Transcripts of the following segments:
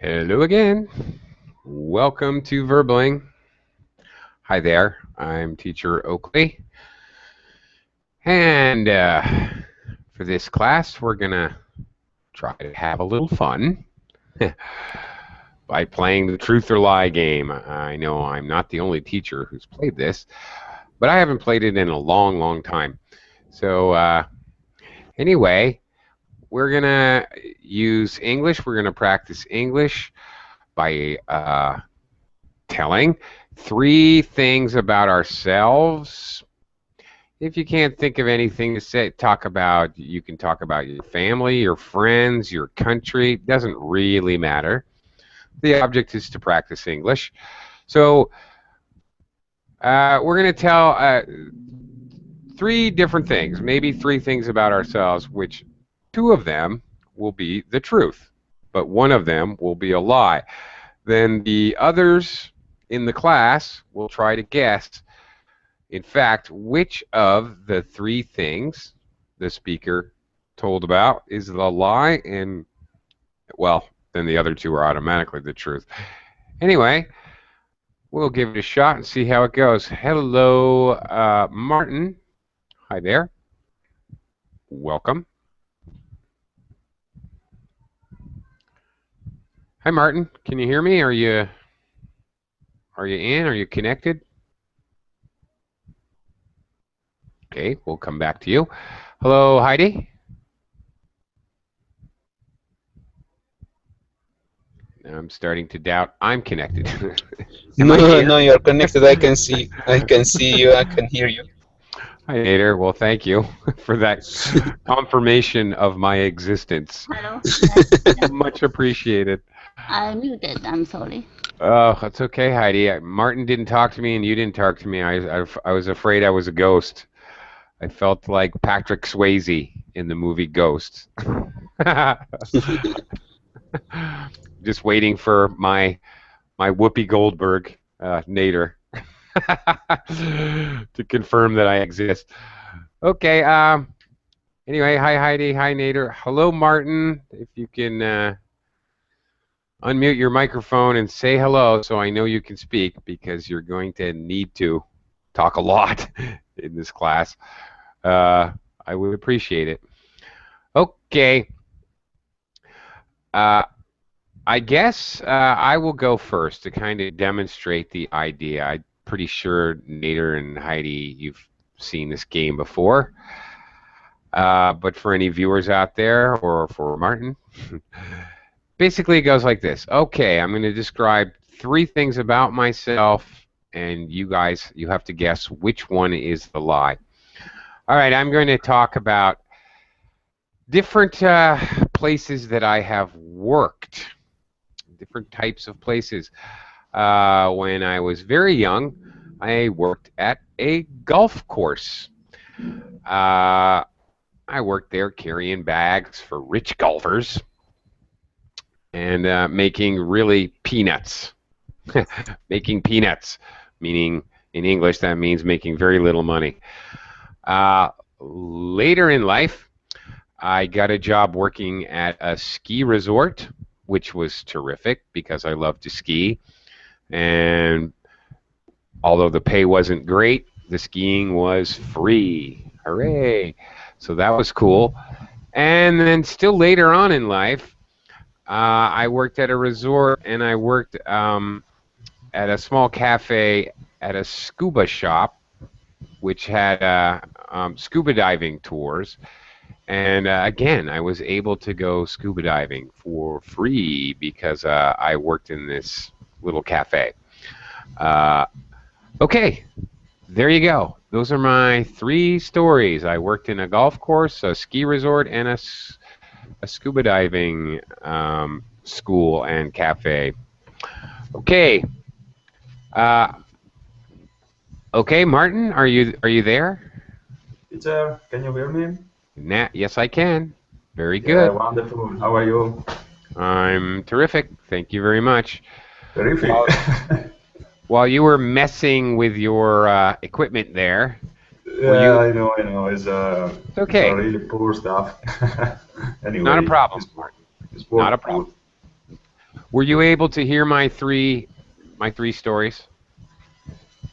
Hello again. Welcome to Verbling. Hi there. I'm teacher Oakley. And for this class, we're going to try to have a little fun by playing the truth or lie game. I know I'm not the only teacher who's played this, but I haven't played it in a long, long time. So anyway, we're going to use English. We're going to practice English by telling 3 things about ourselves. If you can't think of anything to say, talk about, you can talk about your family, your friends, your country. It doesn't really matter. The object is to practice English. So we're going to tell 3 different things, maybe 3 things about ourselves, which 2 of them will be the truth, but 1 of them will be a lie. Then the others in the class will try to guess, in fact, which of the 3 things the speaker told about is the lie, and, well, then the other 2 are automatically the truth. Anyway, we'll give it a shot and see how it goes. Hello, Martin. Hi there. Welcome. Hi, Martin. Can you hear me? Are you in? Are you connected? Okay, we'll come back to you. Hello, Heidi. I'm starting to doubt I'm connected. No, you're connected. I can see you. I can hear you. Hi, Nader. Well, thank you for that confirmation of my existence. Hello. Much appreciated. I muted. I'm sorry. Oh, that's okay, Heidi. Martin didn't talk to me, and you didn't talk to me. I was afraid I was a ghost. I felt like Patrick Swayze in the movie Ghost. Just waiting for my Whoopi Goldberg, Nader, to confirm that I exist. Okay. Anyway, hi Heidi, hi Nader. Hello, Martin. If you can unmute your microphone and say hello, so I know you can speak, because you're going to need to talk a lot in this class. I would appreciate it. Okay. I guess I will go first to kind of demonstrate the idea. I'm pretty sure Nader and Heidi, you've seen this game before. But for any viewers out there, or for Martin, basically it goes like this. Okay, I'm going to describe 3 things about myself, and you guys, you have to guess which one is the lie. All right, I'm going to talk about different places that I have worked. Different types of places. When I was very young, I worked at a golf course. I worked there carrying bags for rich golfers and making really peanuts. Making peanuts, meaning in English that means making very little money. Later in life, I got a job working at a ski resort, which was terrific because I love to ski. And although the pay wasn't great, the skiing was free. Hooray! So that was cool. And then still later on in life, I worked at a resort, and I worked at a small cafe at a scuba shop, which had scuba diving tours. And again, I was able to go scuba diving for free because I worked in this little cafe. Okay, there you go. Those are my 3 stories. I worked in a golf course, a ski resort, and a scuba diving school and cafe. Okay. Okay, Martin, are you there? Teacher, can you hear me? Yes, I can. Very good. Yeah, wonderful. How are you? I'm terrific. Thank you very much. Terrific. While you were messing with your equipment there, yeah, I know. It's okay. It's really poor stuff. Anyway, Not a problem, Martin. It's Not a problem. Were you able to hear my three stories?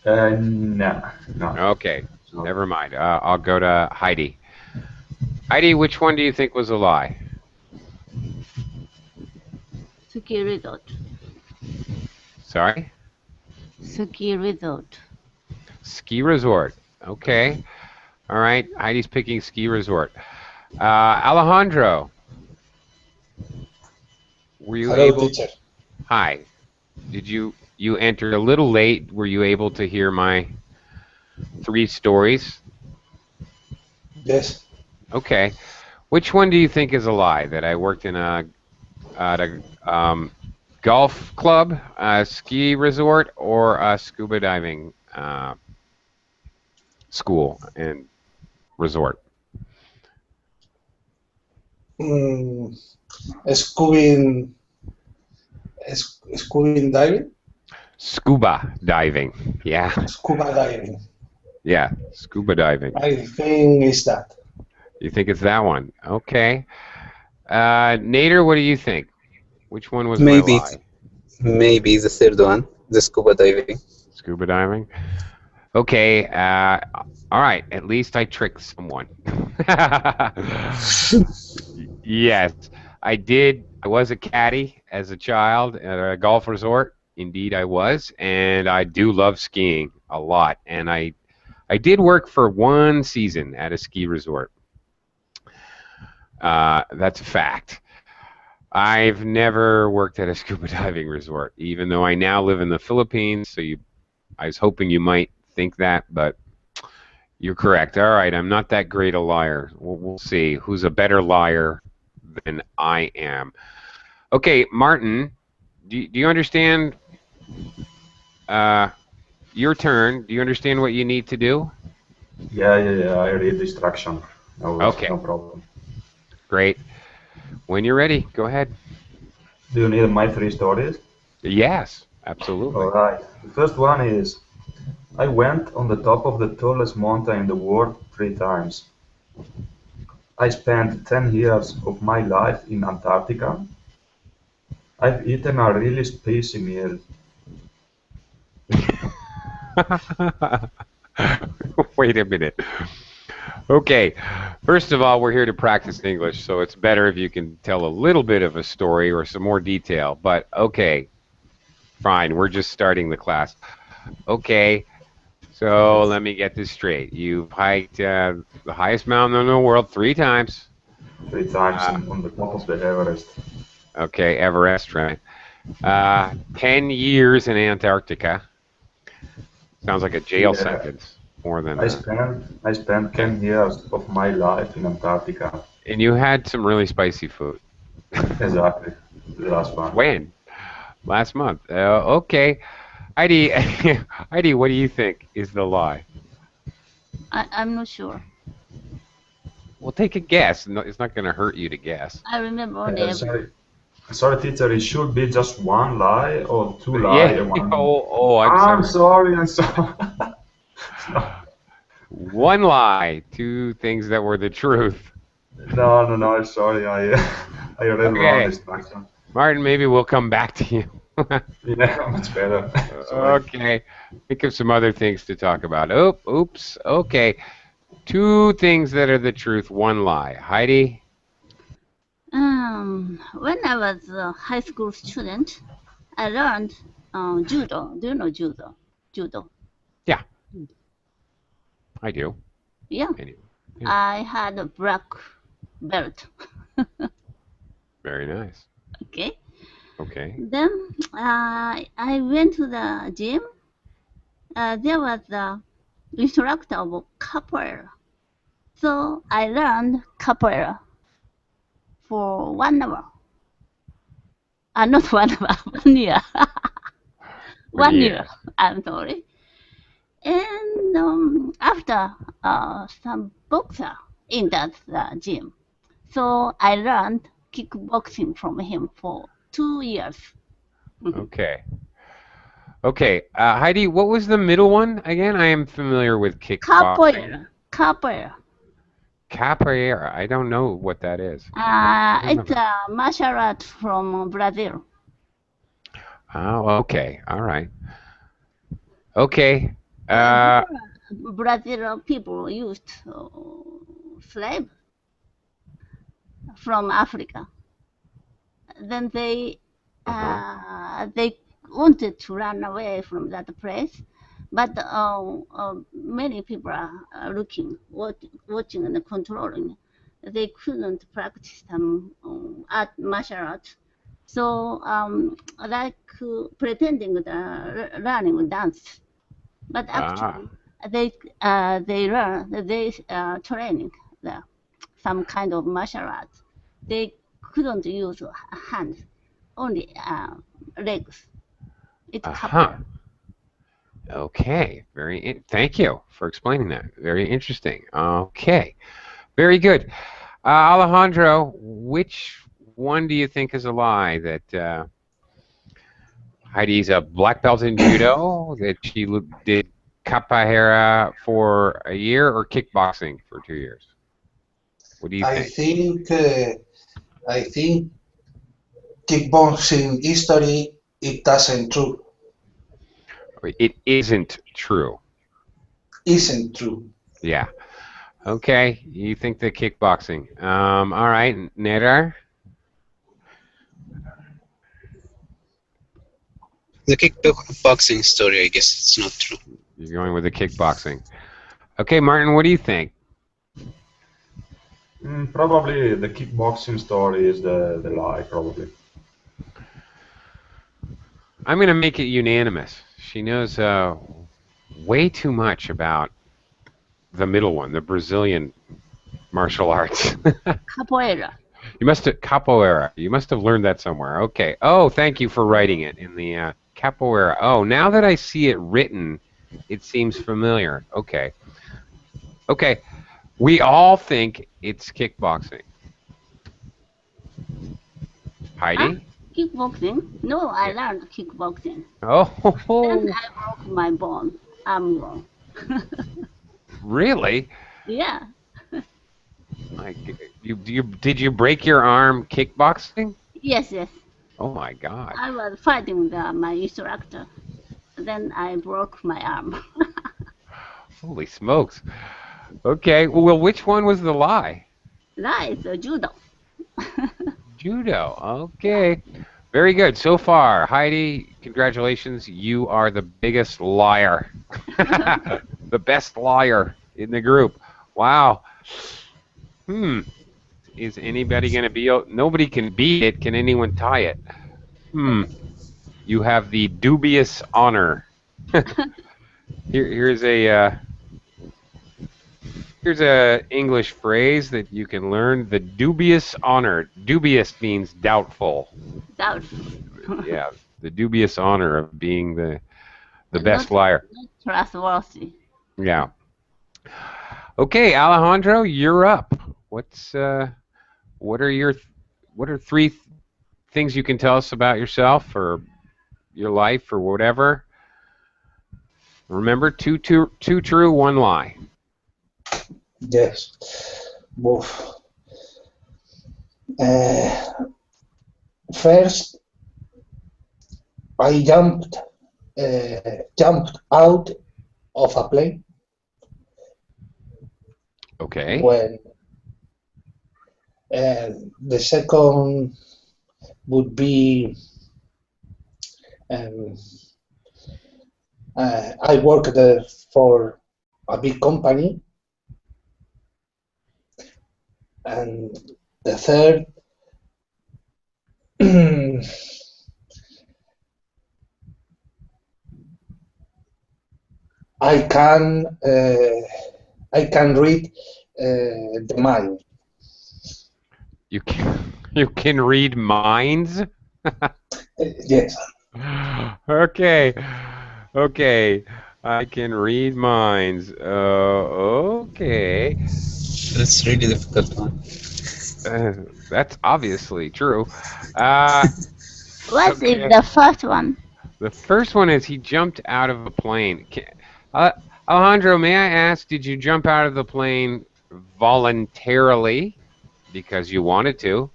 No, no. Okay, never mind. I'll go to Heidi. Heidi, which one do you think was a lie? Ski resort. Sorry? Ski resort. Ski resort. Okay. All right. Heidi's picking ski resort. Alejandro, were you Hello, able? teacher. Hi. Did you entered a little late? Were you able to hear my three stories? Yes. Okay. Which one do you think is a lie? That I worked in at a golf club, a ski resort, or a scuba diving school and resort? Mm, scuba, scuba diving? Scuba diving. Yeah. Scuba diving. Yeah. Scuba diving. I think it's that. You think it's that one? Okay. Nader, what do you think? Which one was my lie? Maybe the third one, the scuba diving. Scuba diving? Okay. All right. At least I tricked someone. Yes, I did. I was a caddy as a child at a golf resort. Indeed, I was, and I do love skiing a lot. And I did work for one season at a ski resort. That's a fact. I've never worked at a scuba diving resort, even though I now live in the Philippines. So I was hoping you might think that, but you're correct. All right, I'm not that great a liar. We'll see who's a better liar than I am. Okay, Martin, do you understand? Your turn. Do you understand what you need to do? Yeah. I read the instruction. Okay. No problem. Great. When you're ready, go ahead. Do you need my three stories? Yes, absolutely. All right. The first one is I went on the top of the tallest mountain in the world 3 times. I spent 10 years of my life in Antarctica. I've eaten a really spicy meal. Wait a minute. Okay, first of all, we're here to practice English, so it's better if you can tell a little bit of a story or some more detail. But okay, fine, we're just starting the class. Okay, so let me get this straight. You've hiked the highest mountain in the world 3 times. 3 times on the top of the Everest. Okay, Everest, right? 10 years in Antarctica. Sounds like a jail Yeah. sentence more than. I spent 10 years of my life in Antarctica. And you had some really spicy food. Exactly. The last one. When? Last month. Okay. Heidi, Heidi, what do you think is the lie? I'm not sure. Well, take a guess. No, it's not going to hurt you to guess. I remember only. Sorry, teacher. It should be just one lie or two lies. Yeah. and one. I'm sorry. I'm sorry. One lie, two things that were the truth. No. Sorry. I read wrong instruction. Martin, maybe we'll come back to you. Yeah, much better. Sorry. Okay. Think of some other things to talk about. Oops. Okay. Two things that are the truth, one lie. Heidi? When I was a high school student, I learned judo. Do you know judo? Judo. Yeah. I do. Yeah. Anyway. I had a black belt. Very nice. Okay. Okay. Then I went to the gym. There was the instructor of capoeira. So I learned capoeira for 1 hour. Not 1 hour, 1 year. 1 year. I'm sorry. And after some boxer in that gym, so I learned kickboxing from him for 2 years. Okay. Okay. Heidi, what was the middle one again? I am familiar with kickboxing. Capoeira. Capoeira. I don't know what that is. It's a martial art from Brazil. Oh, okay. All right. Okay. Before, Brazil people used slave from Africa. Then they wanted to run away from that place, but many people are looking, watching and controlling. They couldn't practice some martial arts. So like pretending the learning dance, but Ah. actually they training the some kind of martial arts. They couldn't use hands, only legs. It's Uh-huh. capoeira. Okay. Thank you for explaining that. Very interesting. Okay. Very good. Alejandro, which one do you think is a lie? That Heidi's a black belt in judo, that she did capoeira for a year, or kickboxing for 2 years? What do you I think? think I think kickboxing history it doesn't true, It isn't true. isn't true. Yeah. Okay. You think the kickboxing. All right. Nedar? The kickboxing story, I guess it's not true. You're going with the kickboxing. Okay, Martin, what do you think? Probably the kickboxing story is the lie, probably. I'm going to make it unanimous. She knows way too much about the middle one, the Brazilian martial arts. Capoeira. You must have capoeira. You must have learned that somewhere. Okay. Oh, thank you for writing it in the capoeira. Oh, now that I see it written, it seems familiar. Okay. Okay. We all think it's kickboxing. Heidi? Kickboxing? No, I learned kickboxing. Oh, Then I broke my arm bone. really? Yeah. Did you break your arm kickboxing? Yes, yes. Oh my God! I was fighting my instructor. Then I broke my arm. Holy smokes! Okay, well, which one was the lie? That is judo. Judo. Okay, very good so far, Heidi. Congratulations, you are the biggest liar, the best liar in the group. Wow. Is anybody going to be? Nobody can beat it. Can anyone tie it? You have the dubious honor. Here's a English phrase that you can learn. The dubious honor. Dubious means doubtful. Doubtful. Yeah, the dubious honor of being the best Not liar. trustworthy. Yeah. Okay, Alejandro, you're up. What are three things you can tell us about yourself or your life or whatever? Remember, two true, one lie. Yes. Oof. First, I jumped out of a plane Okay. when the second would be I worked for a big company, and the third I can read the mind. You can read minds? Yes. Okay. Okay. I can read minds. Okay. That's really difficult one. That's obviously true. What Okay. is the first one? The first one is he jumped out of a plane. Alejandro, may I ask, did you jump out of the plane voluntarily because you wanted to,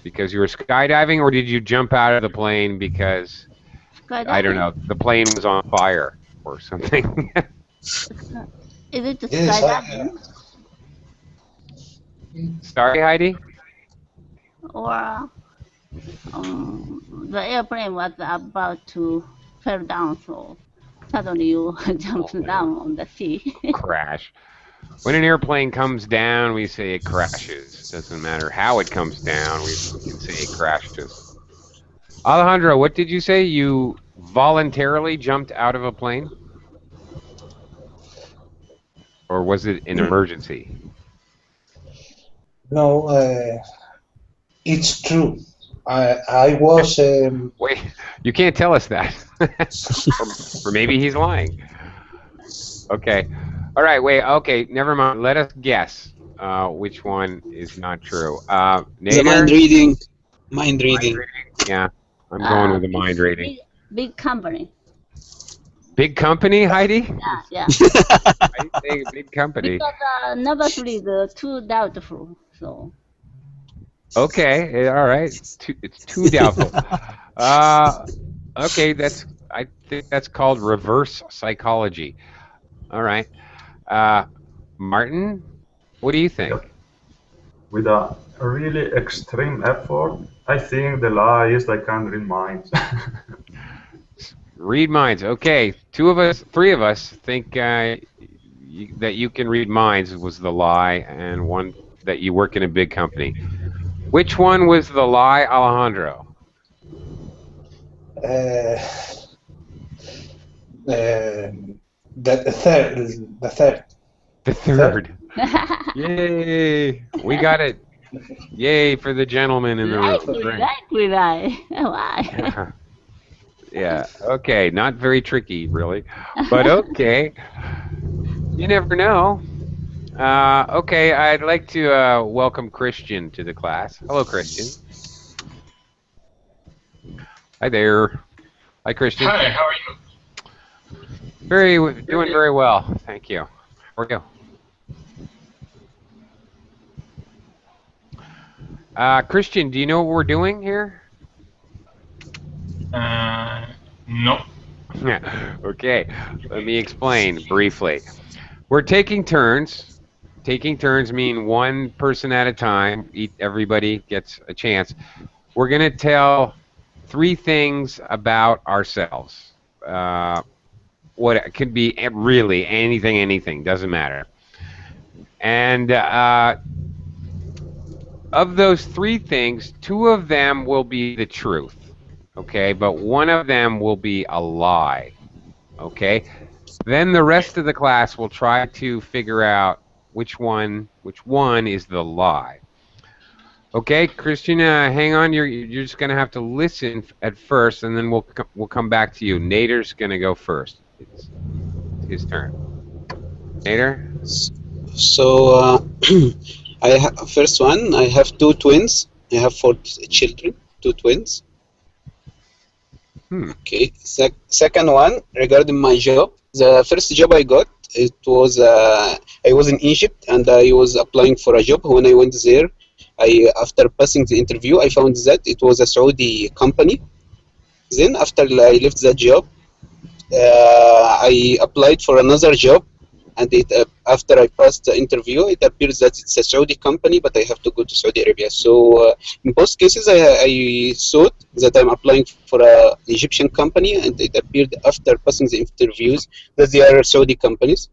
because you were skydiving, or did you jump out of the plane because skydiving. I don't know. The plane was on fire or something. Is it Yes, skydiving Sorry, Heidi. or the airplane was about to fall down, so suddenly you jumped down on the sea? Crash. When an airplane comes down, we say it crashes. Doesn't matter how it comes down, we can say it crashes. Alejandro, what did you say? You voluntarily jumped out of a plane? Or was it an emergency? no, it's true. I was Wait, you can't tell us that. or maybe he's lying. Okay. All right, wait, okay, never mind. Let us guess which one is not true. The Nader? mind reading. Mind reading. Yeah, I'm going with the mind reading. Big company. Big company, Heidi? Yeah. I think big company. Because number 3 is too doubtful. So Okay, all right. It's too doubtful. Okay, I think that's called reverse psychology. All right. Martin, what do you think? Yep. With a really extreme effort, I think the lie is I can read minds. Read minds. Okay, three of us think that you can read minds was the lie, and one that you work in a big company. Which one was the lie, Alejandro? the third. The third. Yay! We got it. Yay for the gentleman in the room. likely lie. Why? Yeah. Okay. Not very tricky, really, but okay. You never know. Okay. I'd like to welcome Christian to the class. Hello, Christian. Hi there. Hi, Christian. Hi. How are you? Doing very well. Thank you. How are you? Christian, do you know what we're doing here? No. Okay, let me explain briefly. We're taking turns. Taking turns mean one person at a time. Everybody gets a chance. We're going to tell 3 things about ourselves. What it could be really anything, doesn't matter. And of those 3 things, 2 of them will be the truth. Okay, but one of them will be a lie. Okay, then the rest of the class will try to figure out which one is the lie. Okay, Christian, hang on. You're just gonna have to listen at first, and then we'll come back to you. Nader's gonna go first. It's his turn. Nader. So first one, I have 2 twins. I have 4 children, 2 twins. Okay. Second one, regarding my job. The first job I got, it was I was in Egypt and I was applying for a job. When I went there, after passing the interview, I found that it was a Saudi company. Then after I left that job, I applied for another job, and after I passed the interview, it appears that it's a Saudi company, but I have to go to Saudi Arabia. So in both cases, I thought that I'm applying for an Egyptian company, and it appeared after passing the interviews that they are Saudi companies.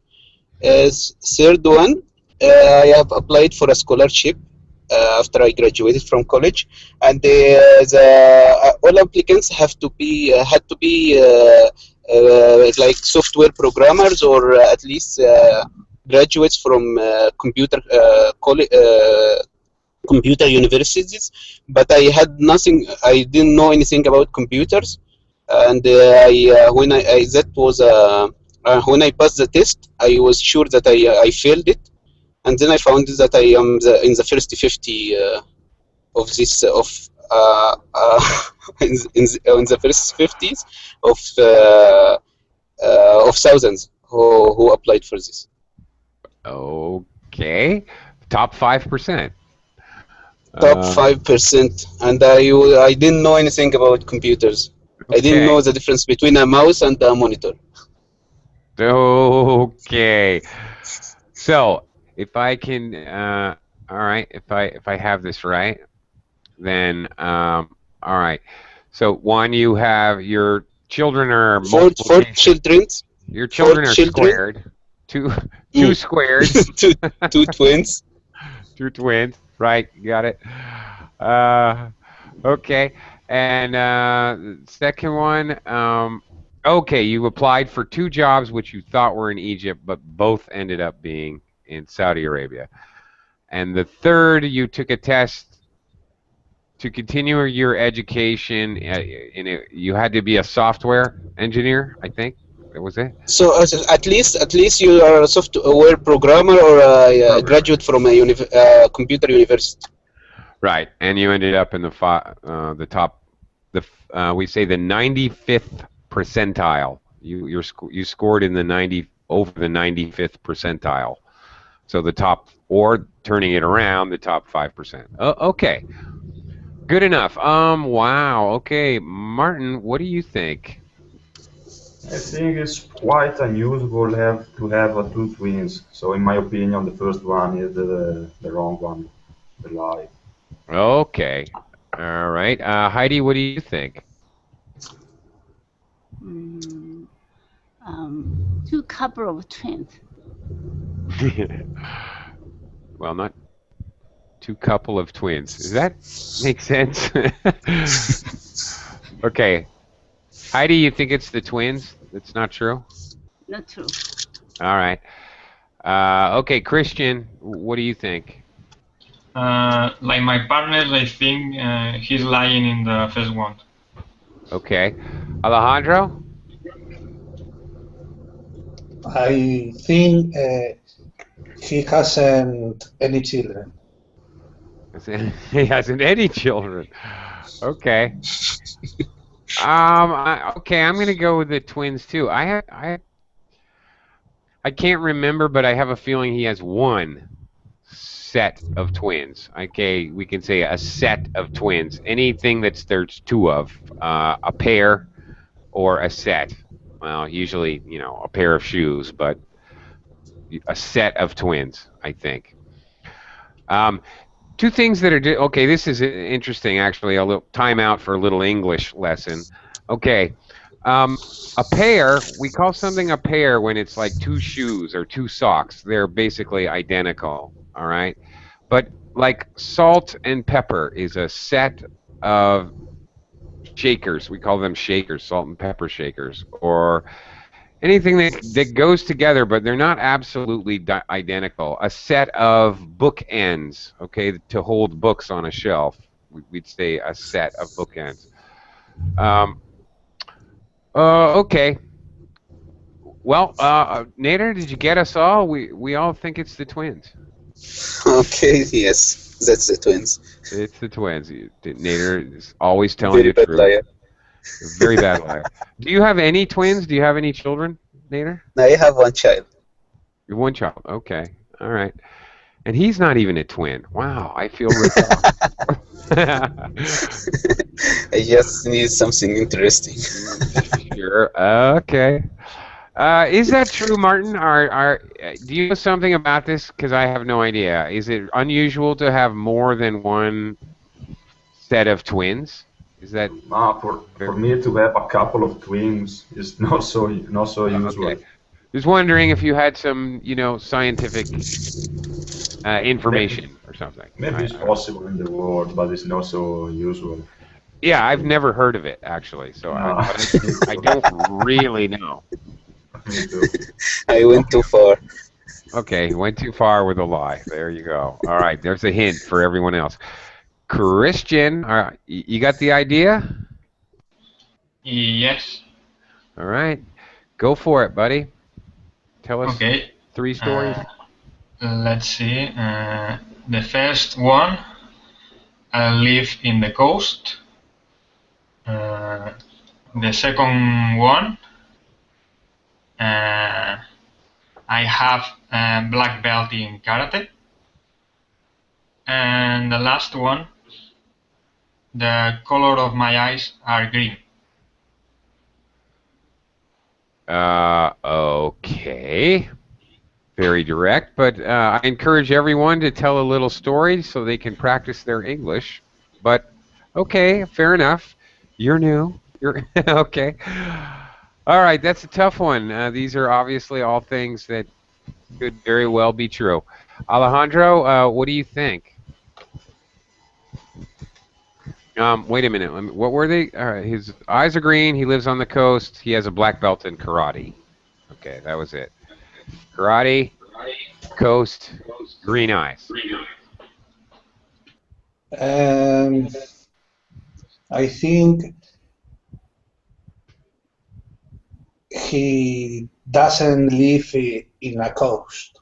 Third one, I have applied for a scholarship after I graduated from college, and all applicants had to be like software programmers, or at least graduates from computer universities. But I had nothing. I didn't know anything about computers, and when I passed the test, I was sure that I failed it, and then I found that I am in the first 50 of this in the first 50s of thousands who applied for this. Okay, top 5%. Top 5%, and I didn't know anything about computers. I didn't know the difference between a mouse and a monitor. Okay. So if I can, all right, if I have this right, then all right. So Juan, you have your children are Four multiplication. children. Your children are children. squared. Two squared. two twins. Two twins. Right. You got it. Okay. And second one. Okay, you applied for 2 jobs which you thought were in Egypt, but both ended up being in Saudi Arabia. And the third, you took a test to continue your education. You had to be a software engineer, I think. That was it. So at least you are a software programmer or a graduate from a computer university. Right, and you ended up in the top. We say the 95th percentile. You scored in the over the 95th percentile. So the top, or turning it around, the top 5%. Okay, good enough. Wow. Okay, Martin, what do you think? I think it's quite unusual to have 2 twins. So in my opinion, the first one is the wrong one, the lie. Okay. All right. Heidi, what do you think? 2 couple of twins. Well, not 2 couple of twins. Does that make sense? Okay. Heidi, you think it's the twins? That's not true? Not true. All right. Okay, Christian, what do you think? Like my partner, I think he's lying in the first one. Okay. Alejandro? I think he hasn't any children. He hasn't any children. Okay. Okay, I'm gonna go with the twins too. I can't remember, but I have a feeling he has one set of twins. Okay, we can say a set of twins. Anything there's 2 of, a pair or a set. Well, usually, a pair of shoes, but a set of twins, I think. 2 things that are okay. This is interesting, actually. A little time out for a little English lesson. Okay, a pair. We call something a pair when it's like 2 shoes or 2 socks. They're basically identical. All right, but like salt and pepper is a set of shakers. We call them shakers, salt and pepper shakers, or anything that goes together, but they're not absolutely identical. A set of bookends, okay, to hold books on a shelf. We'd say a set of bookends. Okay. Well, Nader, did you get us all? We all think it's the twins. Okay, yes, that's the twins. It's the twins. Nader is always telling the truth. Liar. Very bad liar. Do you have any twins? Do you have any children, Nader? I have 1 child. You're 1 child. Okay. All right. And he's not even a twin. Wow. I feel ripped off. I just need something interesting. Sure. Okay. Is that true, Martin? Do you know something about this? Because I have no idea. Is it unusual to have more than 1 set of twins? Is that for me to have a couple of twins is not so usual. Okay. Just wondering if you had some, scientific information or something. Maybe it's possible in the world, but it's not so usual. Yeah, I've never heard of it actually, so I don't really know. Me too. I went too far. Okay, went too far with a lie. There you go. All right, there's a hint for everyone else. Christian, you got the idea? Yes. All right, go for it, buddy. Tell us 3 stories. Let's see. The first one, I live in the coast. The second one, I have a black belt in karate. And the last one, the color of my eyes are green. Okay. Very direct, but I encourage everyone to tell a little story so they can practice their English. But okay, fair enough. You're new. You're okay. All right, that's a tough one. These are obviously all things that could very well be true. Alejandro, what do you think? Wait a minute. What were they? His eyes are green. He lives on the coast. He has a black belt in karate. Okay, that was it. Karate, coast, green eyes. I think he doesn't live in a coast.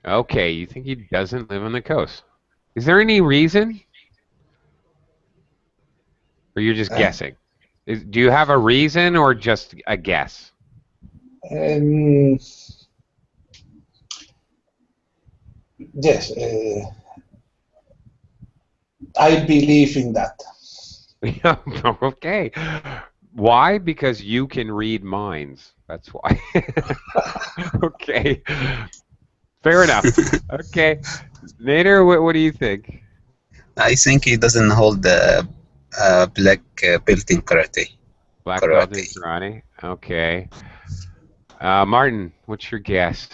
Okay, you think he doesn't live on the coast? Is there any reason? Or you're just guessing? Do you have a reason or just a guess? Yes, I believe in that. Okay. Why? Because you can read minds. That's why. Okay. Fair enough. Okay. Nader, what do you think? I think he doesn't hold the black belt in karate. Black belt in karate. Okay. Martin, what's your guess?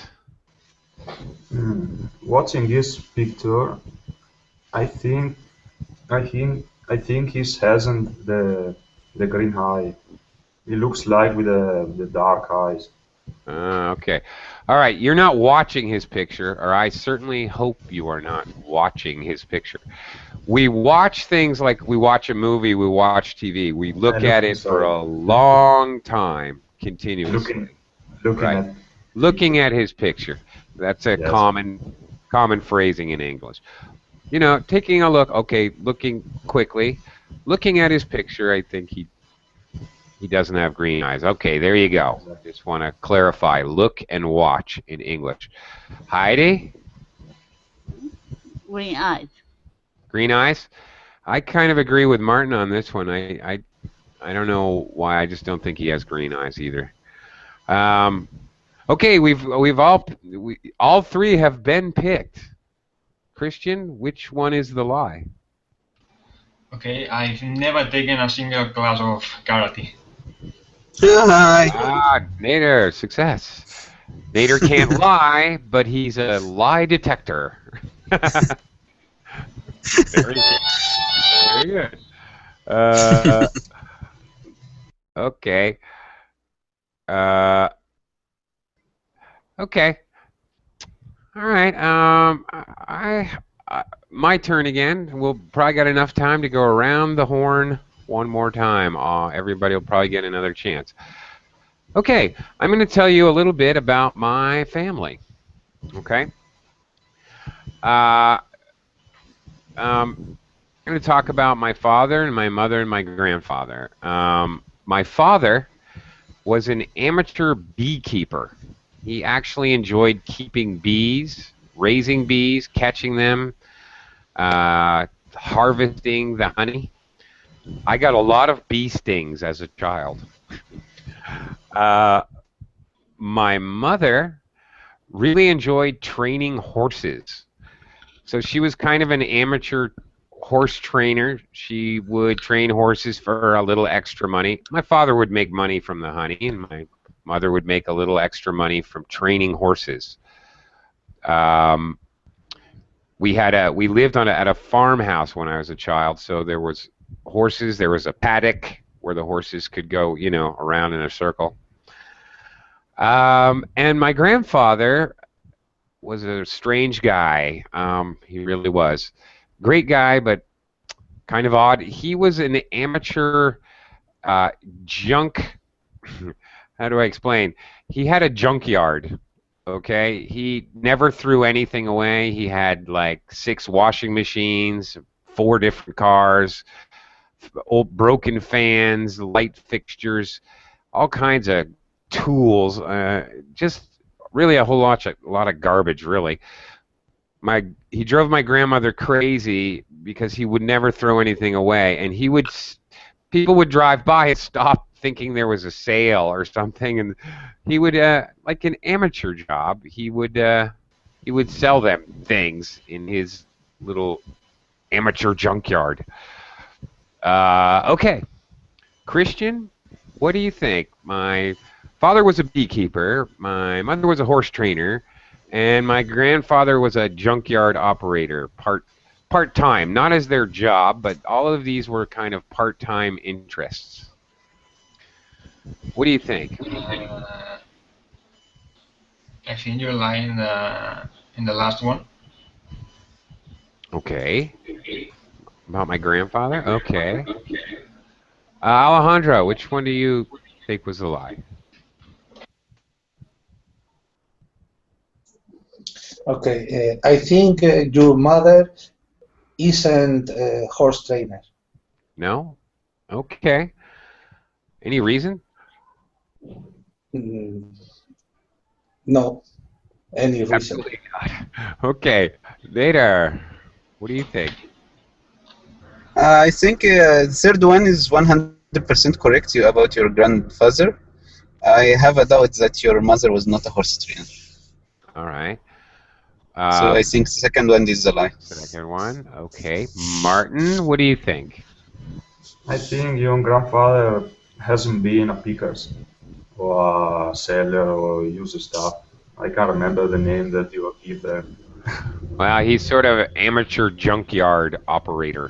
Watching this picture, I think he hasn't the green eye. He looks like with the dark eyes. Okay. All right. You're not watching his picture, or I certainly hope you are not watching his picture. We watch things like we watch a movie, we watch TV. We look at it for a long time, continuously. Looking at his picture. That's a common phrasing in English. You know, taking a look, okay, looking quickly. Looking at his picture, I think he doesn't have green eyes. Okay, there you go. Just want to clarify. Look and watch in English. Heidi? Green eyes. Green eyes? I kind of agree with Martin on this one. I don't know why. I just don't think he has green eyes either. Okay, all three have been picked. Christian, which one is the lie? Okay, I've never taken a single class of karate. Nader, success. Nader can't lie, but he's a lie detector. Very good. Very good. Okay. Okay. All right. My turn again. We'll probably got enough time to go around the horn one more time. Everybody will probably get another chance. Okay, I'm going to tell you a little bit about my family. Okay. I'm going to talk about my father and my mother and my grandfather. My father was an amateur beekeeper. He actually enjoyed keeping bees, raising bees, catching them, harvesting the honey. I got a lot of bee stings as a child. My mother really enjoyed training horses. So she was kind of an amateur horse trainer. She would train horses for a little extra money. My father would make money from the honey, and my mother would make a little extra money from training horses. We lived at a farmhouse when I was a child, so there was horses. There was a paddock where the horses could go, around in a circle. And my grandfather was a strange guy. He really was. Great guy, but kind of odd. He was an amateur junk. How do I explain? He had a junkyard. Okay, he never threw anything away. He had like 6 washing machines, 4 different cars, old broken fans, light fixtures, all kinds of tools. Just really a whole lot of garbage, really. He drove my grandmother crazy because he would never throw anything away, and people would drive by and stop thinking there was a sale or something, and he would like an amateur job. He would sell them things in his little amateur junkyard. Okay, Christian, what do you think? My father was a beekeeper, my mother was a horse trainer, and my grandfather was a junkyard operator, part-time, not as their job, but all of these were kind of part-time interests. What do you think? I think you're lying in the last one. Okay. About my grandfather? Okay. Alejandro, which one do you think was a lie? Okay, I think your mother isn't a horse trainer. No? Okay. Any reason? No, any reason. Absolutely not. Okay. Later. What do you think? I think the third one is 100% correct about your grandfather. I have a doubt that your mother was not a horse trainer. All right. So I think the second one is a lie. Second one. Okay. Martin, what do you think? I think your grandfather hasn't been a picker or a seller or user stuff. I can't remember the name that you give there. Well, he's sort of an amateur junkyard operator.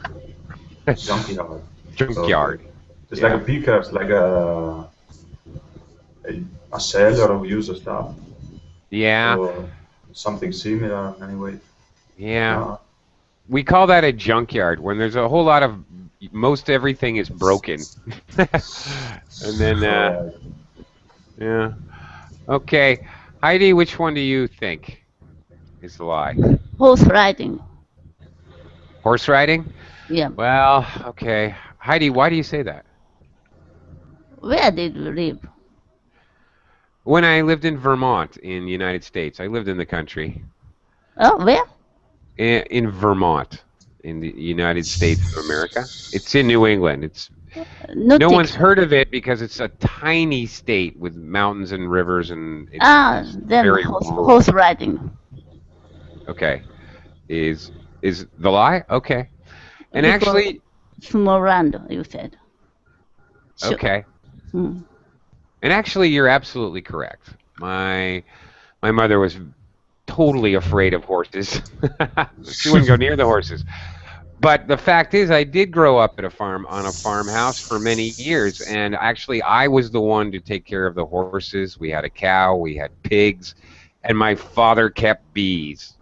Junkyard. Junkyard. So it's like a picker, it's like a seller of user stuff. Yeah. Or something similar, anyway. Yeah. We call that a junkyard when there's a whole lot of most everything is broken. And then yeah. Okay. Heidi, which one do you think is the lie? Horse riding. Horse riding? Yeah. Well, okay. Heidi, why do you say that? Where did you live? When I lived in Vermont in the United States. I lived in the country. Oh, where? In Vermont, in the United States of America. It's in New England. It's no one's heard of it because it's a tiny state with mountains and rivers, and it's then very horse riding. Okay, is the lie? Okay, and Because actually, small land, you said. Sure. Okay, and actually, you're absolutely correct. My mother was totally afraid of horses. She wouldn't go near the horses. But the fact is, I did grow up at a farm, on a farmhouse for many years, and actually I was the one to take care of the horses. We had a cow, we had pigs, and my father kept bees.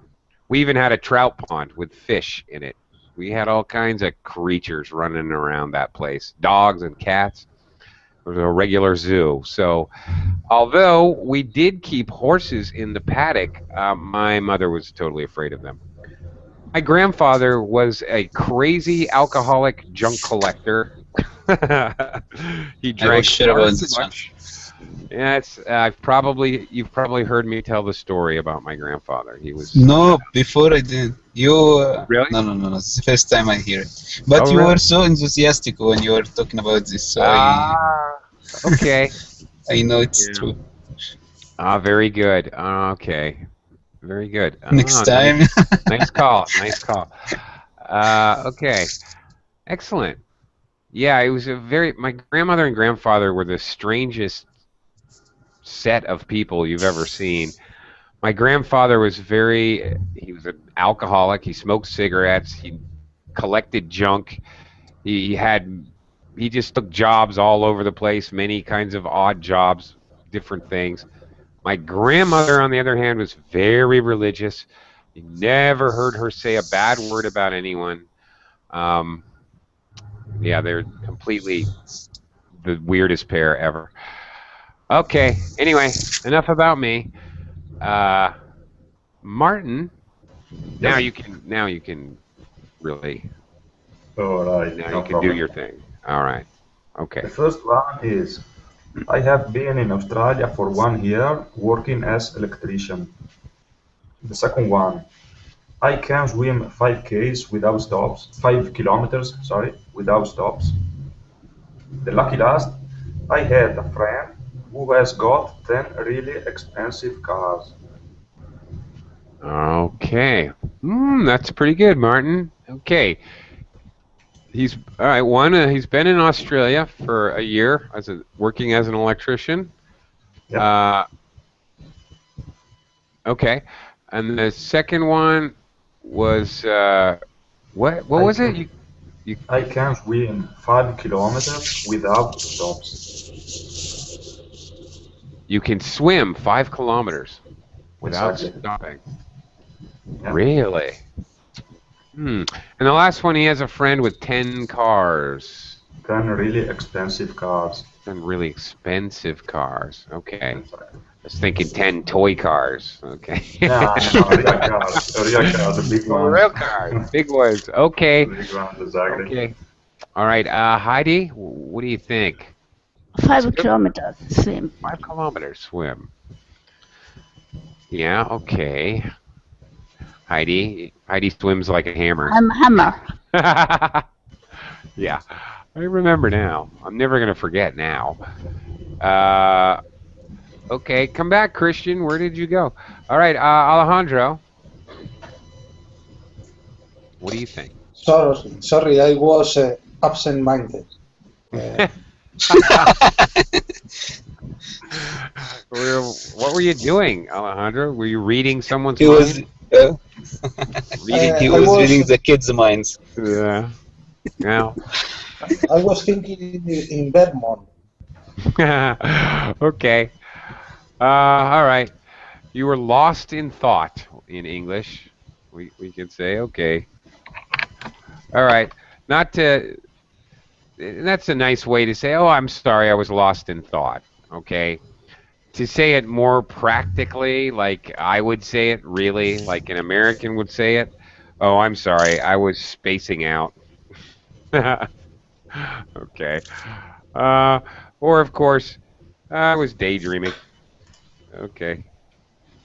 We even had a trout pond with fish in it. We had all kinds of creatures running around that place, dogs and cats. It was a regular zoo. So although we did keep horses in the paddock, my mother was totally afraid of them. My grandfather was a crazy alcoholic junk collector. He drank far too much. Yeah, you've probably heard me tell the story about my grandfather. He was before I did. You really? No. It's the first time I hear it. But you were so enthusiastic when you were talking about this. So okay. I know it's true. Very good. Okay. Very good. Next time. Nice call. Nice call. Okay. Excellent. Yeah, it was my grandmother and grandfather were the strangest set of people you've ever seen. My grandfather was he was an alcoholic. He smoked cigarettes. He collected junk. He just took jobs all over the place, many kinds of odd jobs, different things. My grandmother, on the other hand, was very religious. You never heard her say a bad word about anyone. Yeah, they're completely the weirdest pair ever. Okay, anyway, enough about me. Martin, now you can really. All right. Now no you can problem. do your thing. All right. Okay. The first one is, I have been in Australia for 1 year working as electrician. The second one, I can swim 5 kilometers, without stops. The lucky last, I had a friend who has got 10 really expensive cars. Okay. That's pretty good, Martin. Okay. He's all right. He's been in Australia for a year working as an electrician. Yep. Okay. And the second one was what was it? I can swim 5 kilometers without stops. You can swim 5 kilometers without Exactly. stopping. Yeah. Really? And the last one, he has a friend with 10 cars. 10 really expensive cars. 10 really expensive cars. Okay. Exactly. I was thinking 10 toy cars. Okay. Yeah, no, real cars. Real cars, the big ones. Real cars, big ones. Okay. The big ones, exactly. Okay. All right, Heidi, what do you think? 5 kilometers swim. 5 kilometers swim. Yeah. Okay. Heidi swims like a hammer. I'm hammer. Yeah, I remember now. I'm never gonna forget now. Okay, come back, Christian. Where did you go? All right, Alejandro. What do you think? Sorry, I was absent-minded. What were you doing, Alejandro? Were you reading someone's He was, mind? he was reading the kids' minds. Yeah. Yeah. I was thinking in Vermont. Okay. All right. You were lost in thought in English. We could say, okay. All right. That's a nice way to say, oh, I'm sorry, I was lost in thought. Okay. To say it more practically, like I would say it, really, like an American would say it, oh, I'm sorry, I was spacing out. Okay. Or, of course, I was daydreaming. Okay.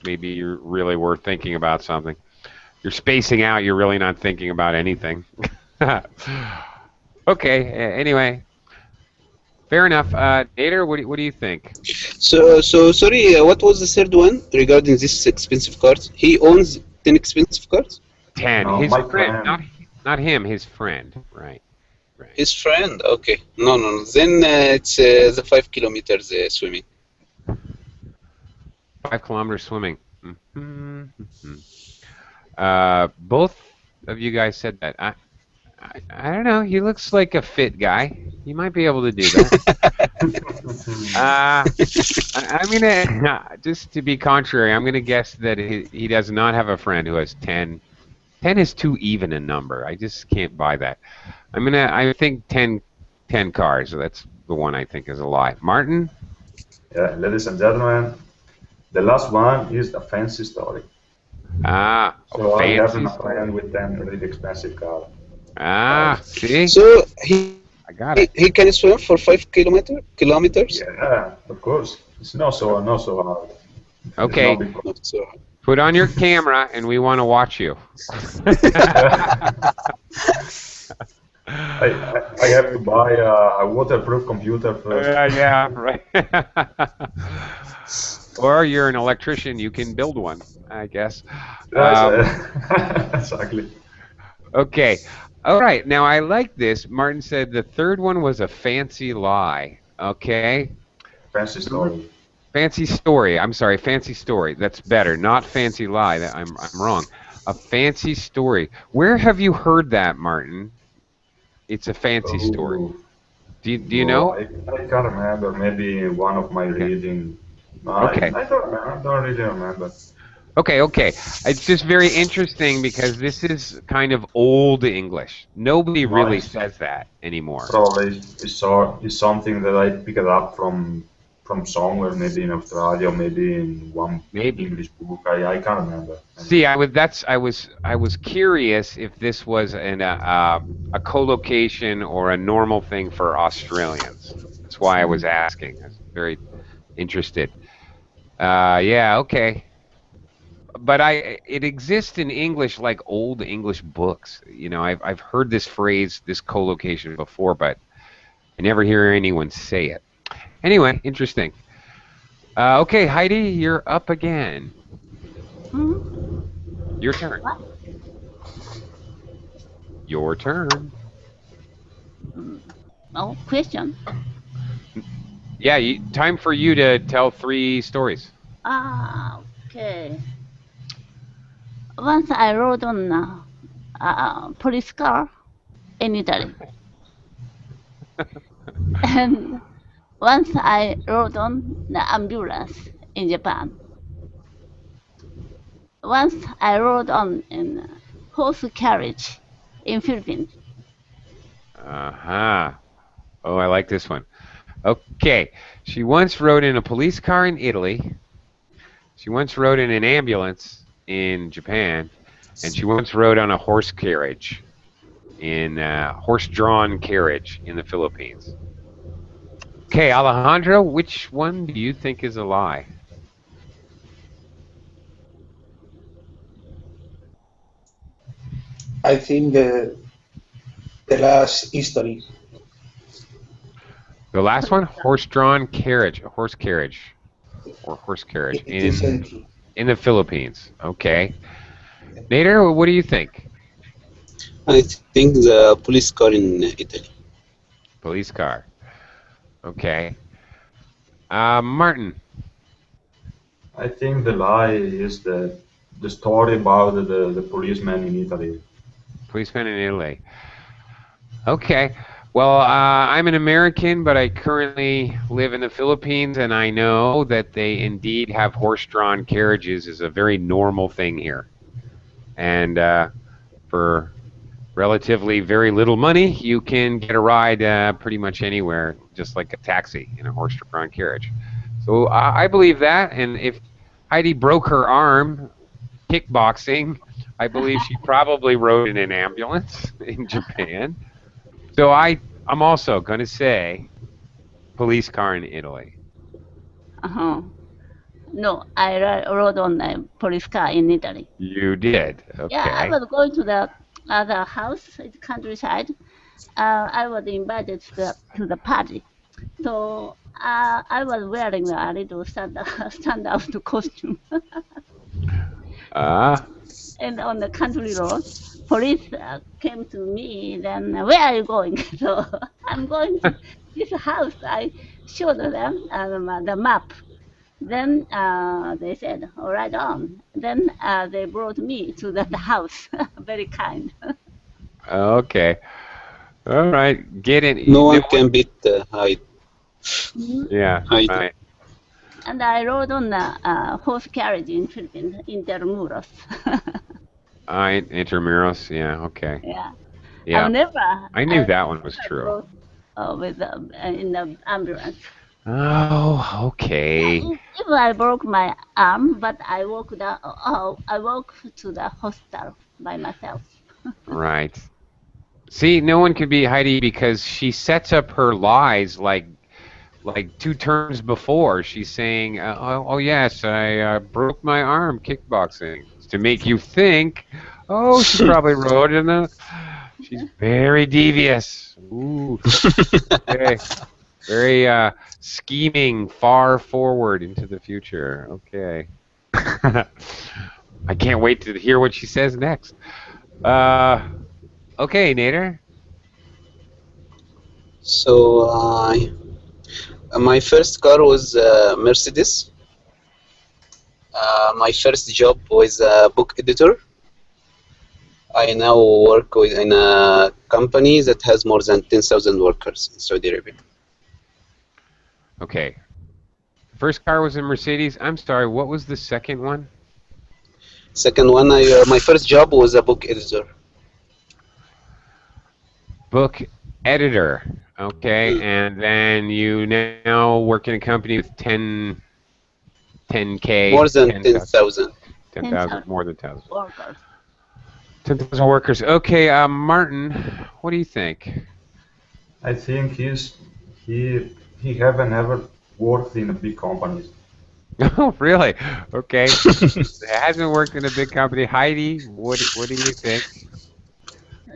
Maybe you really were thinking about something. You're spacing out, you're really not thinking about anything. Okay, anyway. Fair enough. Nader, what do you think? So sorry, what was the third one regarding this expensive cars? He owns 10 expensive cars? 10. No, His my friend, friend. not him, his friend. Right. His friend? Okay. No. Then it's the 5 kilometers swimming. 5 kilometers swimming. Both of you guys said that. I don't know. He looks like a fit guy. He might be able to do that. I'm gonna just to be contrary. I'm gonna guess that he does not have a friend who has 10. 10 is too even a number. I just can't buy that. I think 10 cars. That's the one I think is a lie. Martin? Yeah, ladies and gentlemen, the last one is a fancy story. So I have a friend with 10 really expensive cars. See? So I got it. he can swim for 5 kilometers? Yeah, of course. It's not so hard. Okay. Not so. Put on your camera, and we want to watch you. I have to buy a waterproof computer first. Yeah, right. Or you're an electrician, you can build one, I guess. Exactly. Okay. All right. Now, I like this. Martin said the third one was a fancy lie. Okay. Fancy story. Fancy story. I'm sorry, fancy story. That's better. Not fancy lie. I'm wrong. A fancy story. Where have you heard that, Martin? It's a fancy story. Do you know? I can't remember. Maybe one of my reading. No, Okay. I don't really remember. Okay. It's just very interesting because this is kind of old English. Nobody really says that anymore. Probably it's something that I picked up from somewhere, maybe in Australia, maybe in one English book. I can't remember. See, I was curious if this was a collocation or a normal thing for Australians. That's why I was asking. I was very interested. Yeah, okay. But it exists in English like old English books. You know, I've heard this phrase, this collocation before, but I never hear anyone say it. Anyway, interesting. Okay, Heidi, you're up again. Hmm? Your turn. What? Your turn. Oh, question. Yeah, time for you to tell 3 stories. Okay. Once I rode on a police car in Italy. And once I rode on the ambulance in Japan. Once I rode on in a horse carriage in Philippines. Oh, I like this one. Okay. She once rode in a police car in Italy. She once rode in an ambulance in Japan. And she once rode on a horse carriage horse-drawn carriage in the Philippines. Okay, Alejandro, which one do you think is a lie? I think the last history. The last one, horse-drawn carriage, a horse carriage, or horse carriage It isn't true. in the Philippines. Okay, Nader, what do you think? I think the police car in Italy. Police car. Okay. Martin. I think the lie is the story about the policeman in Italy. Policeman in Italy. Okay. Well, I'm an American, but I currently live in the Philippines, and I know that they indeed have horse-drawn carriages is a very normal thing here. And for relatively very little money, you can get a ride pretty much anywhere, just like a taxi in a horse-drawn carriage. So I believe that, and if Heidi broke her arm kickboxing, I believe she probably rode in an ambulance in Japan. So I'm also going to say police car in Italy. Uh-huh. No, I rode on a police car in Italy. You did. Okay. Yeah, I was going to the other house in the countryside. I was invited to the party. So I was wearing a little standout costume. And on the country road, police came to me. Then, where are you going? So I'm going to this house. I showed them the map. Then they said, all right on. Then they brought me to that house. Very kind. Okay. All right. Get in. No one can beat Hyde. Yeah. Hyde. Right. And I rode on a horse carriage in Philippines, Intermuros. Intramuros. Yeah. Okay. Yeah. Yeah. I knew that one was true. With in the ambulance. Oh, okay. If I broke my arm, but I walked down. I walked to the hospital by myself. Right. See, no one can beat Heidi because she sets up her lies like 2 turns before. She's saying, "Oh yes, I broke my arm kickboxing," to make you think, "Oh, she probably rode in the." She's very devious. Ooh. Okay. Very scheming, far forward into the future. Okay. I can't wait to hear what she says next. Okay, Nader. So my first car was Mercedes. My first job was a book editor. I now work in a company that has more than 10,000 workers in Saudi Arabia. Okay. First car was a Mercedes. I'm sorry, what was the second one? Second one, my first job was a book editor. Book editor. Okay, and then you now work in a company with 10K. More than 10,000. 10,000, more than 10,000. Workers. 10,000 workers. Okay, Martin, what do you think? I think he haven't ever worked in a big company. Oh, really? Okay. Hasn't worked in a big company. Heidi, what do you think?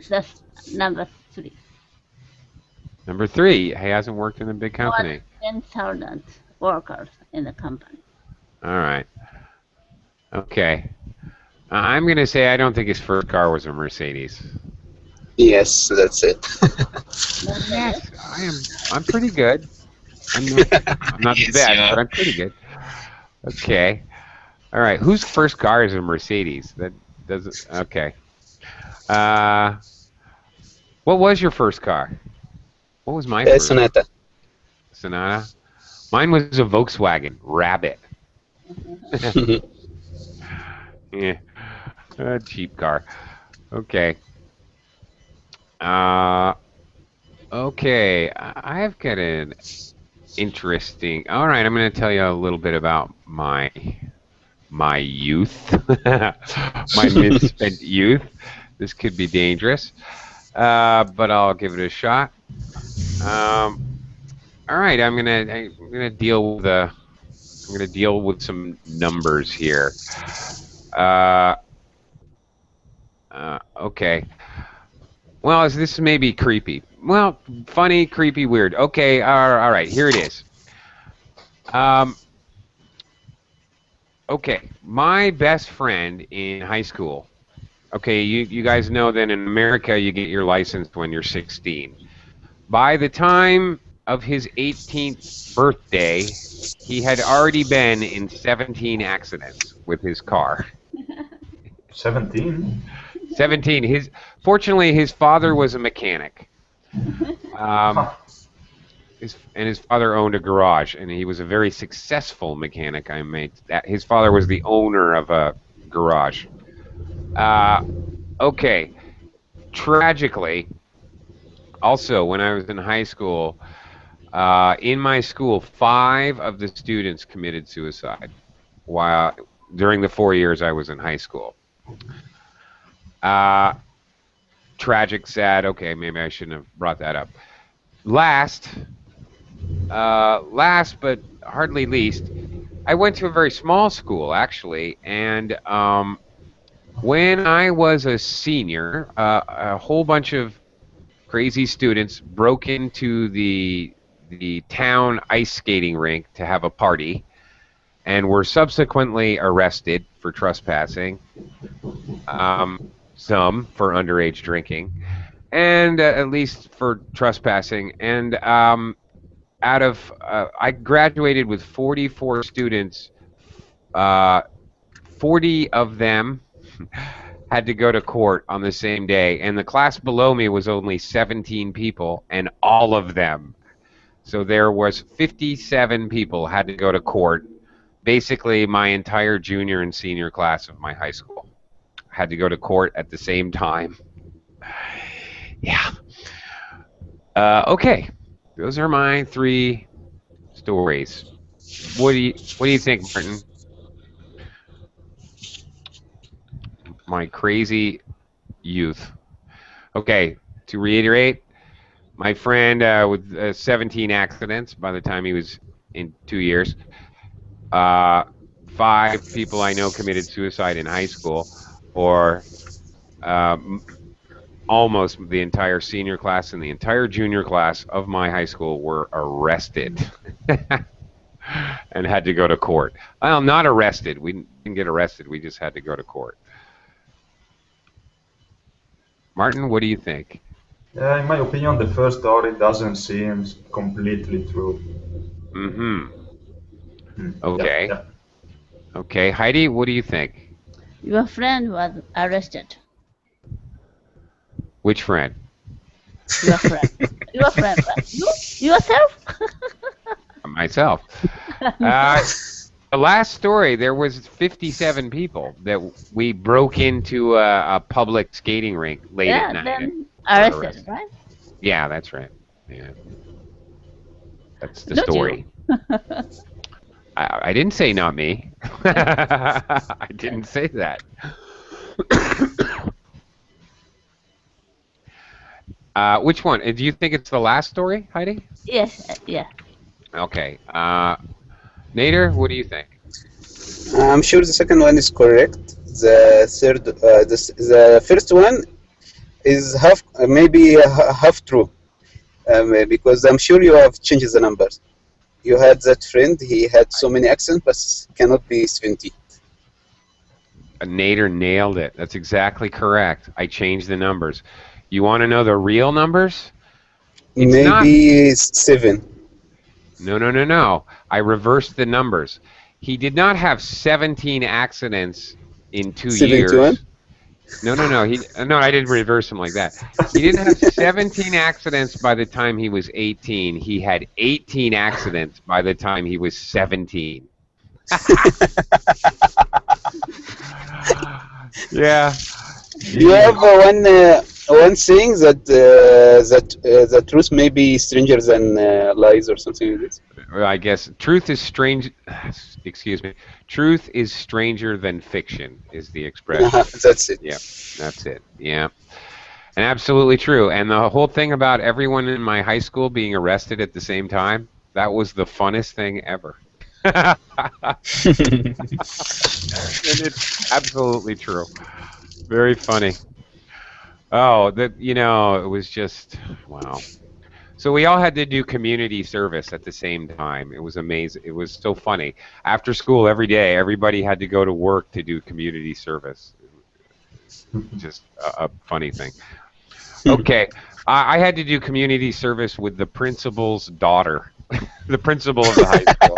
That's number 3. Number 3, he hasn't worked in a big company. 10,000 workers in the company. All right. Okay. I'm going to say I don't think his first car was a Mercedes. Yes, that's it. Yes, I'm pretty good. I'm not the Yes, best, you are. but I'm pretty good. Okay. All right. Whose first car is a Mercedes? That doesn't. Okay. What was your first car? What was my first? Sonata. Sonata. Mine was a Volkswagen Rabbit. Yeah. A cheap car. Okay. Okay. I've got an interesting. All right. I'm going to tell you a little bit about my youth, my misspent youth. This could be dangerous, but I'll give it a shot. All right. I'm gonna deal with some numbers here. Okay. Well, this may be creepy. Well, funny, creepy, weird. Okay, all right, here it is. Okay, my best friend in high school. Okay, you guys know that in America you get your license when you're 16. By the time of his 18th birthday, he had already been in 17 accidents with his car. 17? 17. Fortunately, his father was a mechanic. His father owned a garage, and he was a very successful mechanic. His father was the owner of a garage. Okay. Tragically, also when I was in high school, in my school, 5 of the students committed suicide during the 4 years I was in high school. Tragic, sad. Okay, maybe I shouldn't have brought that up. Last but hardly least, I went to a very small school actually, and when I was a senior, a whole bunch of crazy students broke into the town ice skating rink to have a party, and were subsequently arrested for trespassing. Some for underage drinking, and at least for trespassing. And I graduated with 44 students. 40 of them had to go to court on the same day, and the class below me was only 17 people, and all of them. So there was 57 people had to go to court. Basically, my entire junior and senior class of my high school had to go to court at the same time. Yeah. Okay. Those are my 3 stories. What do you think, Martin? My crazy youth. Okay. To reiterate, my friend with 17 accidents by the time he was in 2 years. 5 people I know committed suicide in high school. Or almost the entire senior class and the entire junior class of my high school were arrested and had to go to court. Well, not arrested. We didn't get arrested. We just had to go to court. Martin, what do you think? In my opinion, the first story doesn't seem completely true. Okay. Yeah. Okay. Heidi, what do you think? Your friend was arrested. Which friend? Your friend. Your friend, right? You? Yourself? Myself. The last story, there was 57 people that we broke into a public skating rink late at night. Then arrested, right? Yeah, that's right. Yeah. That's the Not story. I didn't say not me. I didn't say that. Which one? Do you think it's the last story, Heidi? Yes, yeah. Okay. Nader, what do you think? I'm sure the second one is correct. The third, the first one is maybe half true, because I'm sure you have changed the numbers. you had that friend. He had so many accents, but cannot be 70. Nader nailed it. That's exactly correct. I changed the numbers. You want to know the real numbers? It's Maybe 7. No. I reversed the numbers. He did not have 17 accidents in 2 71? years. No. I didn't reverse him like that. He didn't have 17 accidents by the time he was 18. He had 18 accidents by the time he was 17. Yeah. You have one saying that that truth may be stranger than lies or something like this. I guess truth is strange. Excuse me. Truth is stranger than fiction is the expression. That's it. Yeah, that's it. Yeah, and absolutely true. And the whole thing about everyone in my high school being arrested at the same time, that was the funnest thing ever. And it's absolutely true. Very funny. Oh, it was just wow. So we all had to do community service at the same time. It was amazing. It was so funny. After school every day, everybody had to go to work to do community service. Just a funny thing. Okay, I had to do community service with the principal's daughter, the principal of the high school.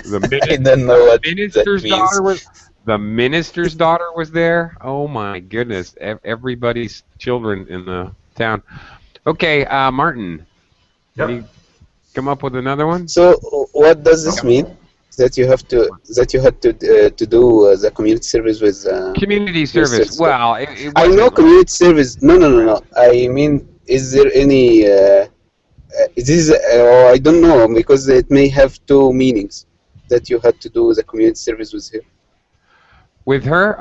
I don't know what minister's that means. The minister's daughter was there. Oh my goodness! Everybody's children in the town. Okay, Martin. Yep. Can you come up with another one? So, what does this mean? That you had to do the community service with. Community service. Well, it I know community service. No. I mean, is there any? I don't know, because it may have two meanings. That you had to do the community service with her. With her?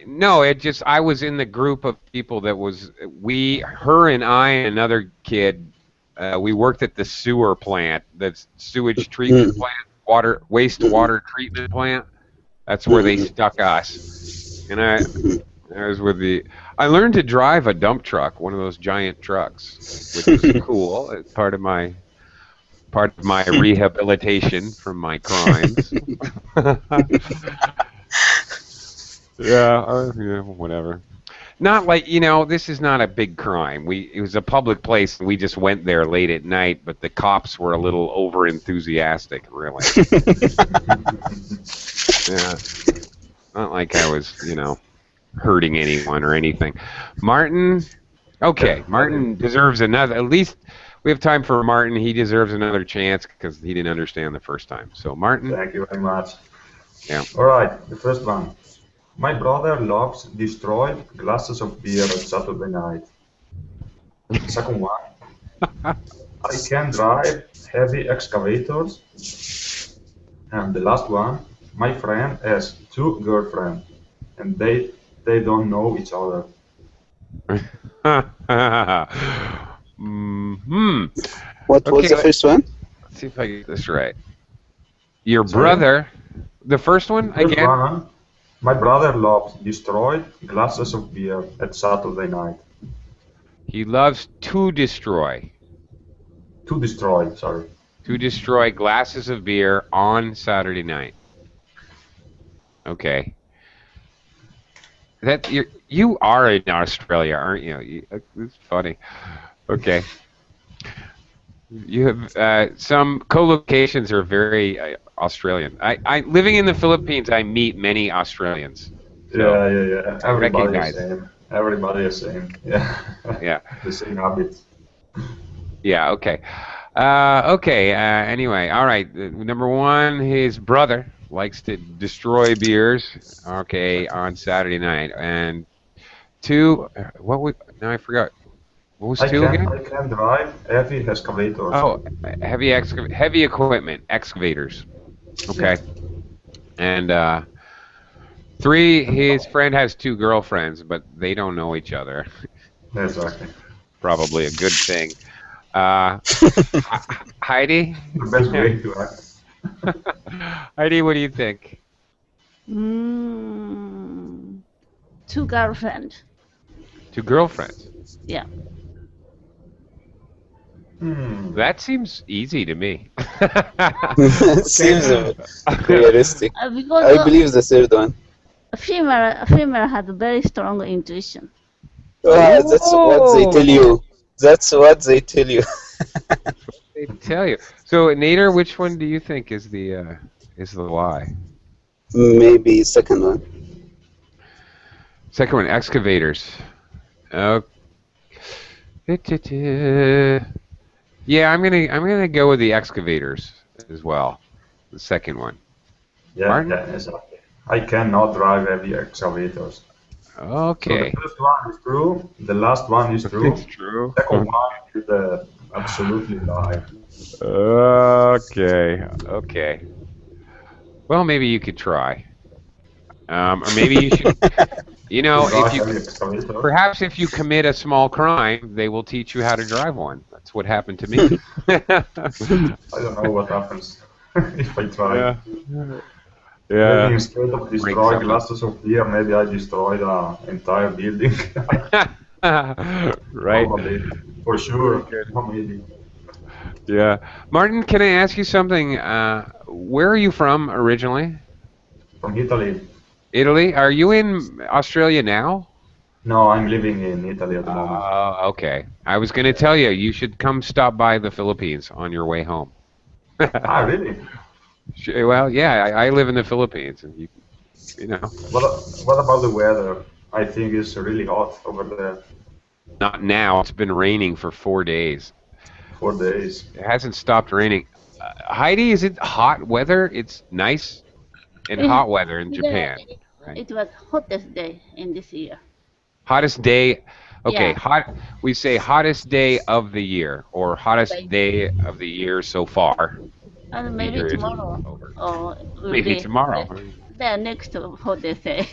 No, I was in the group of people that was, her and I and another kid, we worked at the sewer plant, the sewage treatment plant, wastewater treatment plant. That's where they stuck us. And I was I learned to drive a dump truck, one of those giant trucks, which was cool. It's part of my rehabilitation from my crimes. Yeah, whatever. Not like, this is not a big crime. It was a public place, and we just went there late at night, but the cops were a little over-enthusiastic, really. Yeah. Not like I was, hurting anyone or anything. Martin? Okay, Martin deserves another, at least we have time for Martin. He deserves another chance because he didn't understand the first time. So, Martin? Thank you very much. Yeah. All right, the first one. My brother loves destroyed glasses of beer on Saturday night. Second one. I can drive heavy excavators. And the last one. My friend has 2 girlfriends, and they don't know each other. What was the first one? Let's see if I get this right. Your brother, the first one again? One, my brother loves destroyed glasses of beer at Saturday night. He loves to destroy. To destroy, sorry. To destroy glasses of beer on Saturday night. Okay. You are in Australia, aren't you? It's funny. Okay. You have some co-locations are very Australian. I living in the Philippines, I meet many Australians. So Yeah. Everybody is same. Everybody is same. Yeah. Yeah. The same habits. Yeah. Okay. Anyway, all right. Number one, his brother likes to destroy beers. Okay, on Saturday night. And 2, now I forgot. What was 2 again? I can drive heavy excavators. Oh, heavy equipment, excavators. Okay. And 3, his friend has 2 girlfriends, but they don't know each other. Exactly. Probably a good thing. Heidi? The best way to act. Heidi, what do you think? 2 girlfriends. 2 girlfriends? Yeah. That seems easy to me. It seems realistic. Because I believe the third one. female has very strong intuition. Oh, that's what they tell you. That's what they tell you. They tell you. So, Nader, which one do you think is the lie? Maybe second one. Second one, excavators. Yeah, I'm gonna go with the excavators as well. The second one. Yeah, Martin? yeah, exactly. I cannot drive heavy excavators. Okay. So the first one is true. The last one is true. It's true. Second one is absolutely lie. Okay. Okay. Well, maybe you could try. Or maybe you should. You know, Drive if you heavy excavator. perhaps if you commit a small crime, they will teach you how to drive one. That's what happened to me. I don't know what happens if I try. Yeah. Maybe instead of Break destroy something. glasses of beer, maybe I destroy the entire building. Right. Probably. For sure. Maybe. Yeah. Martin, can I ask you something? Where are you from originally? From Italy. Italy? Are you in Australia now? No, I'm living in Italy at the moment. Okay. I was going to tell you, you should come stop by the Philippines on your way home. Ah, really? Well, yeah, I live in the Philippines, and you know, What about the weather? I think it's really hot over there. not now. It's been raining for 4 days. 4 days. It hasn't stopped raining. Heidi, is it hot weather? It's nice and hot weather in Japan. It was hottest day in this year. Hottest day. Okay, Yeah. hot. We say hottest day of the year or hottest day of the year so far. And maybe Either is tomorrow. over. Or will Maybe be tomorrow. The next hottest day.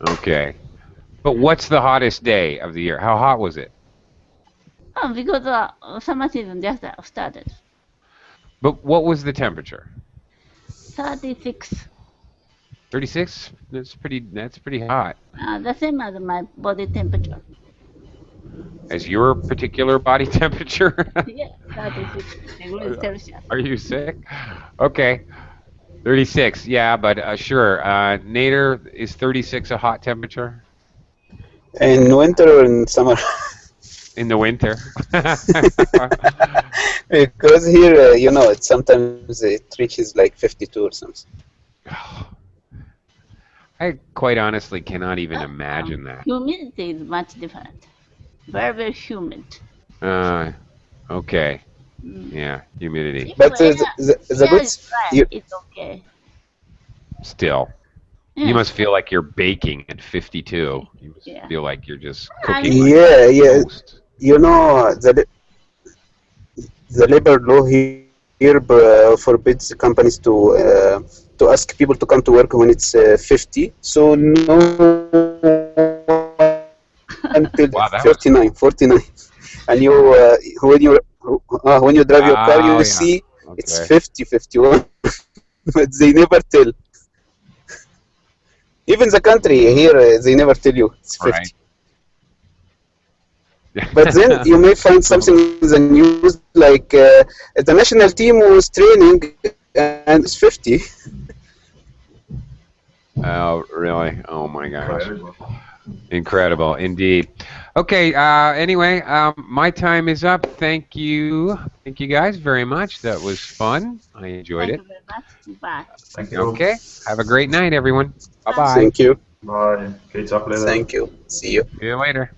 Okay. But what's the hottest day of the year? How hot was it? Because summer season just started. But what was the temperature? 36. 36? That's pretty hot. The same as my body temperature. As your particular body temperature? Yeah, 36 degrees Celsius. Are you sick? Okay. 36, yeah, but sure. Nader, is 36 a hot temperature? In winter or in summer? In the winter. Because here, sometimes it reaches like 52 or something. I quite honestly cannot even imagine that. Humidity is much different. Very, very humid. Okay. Yeah, humidity. But the Yeah, good, it's dry. you, It's okay. Still. Yeah. You must feel like you're baking at 52. You must Yeah. feel like you're just I cooking mean- like yeah, toast. the labor law here forbids companies to ask people to come to work when it's 50. So no until Wow, that 49. And you when you drive your car, you Oh, yeah. see it's Okay. 50, 51. But they never tell. Even the country here, they never tell you it's 50. Right. But then you may find something in the news like the national team was training and it's 50. Oh, really? Oh, my gosh. Incredible. Incredible, indeed. Okay, anyway, my time is up. Thank you. Thank you guys very much. That was fun. I enjoyed Thank it. you very much. Bye. Thank you. Okay, have a great night, everyone. Bye-bye. Thank you. Bye. Catch up later. Thank you. See you. See you later.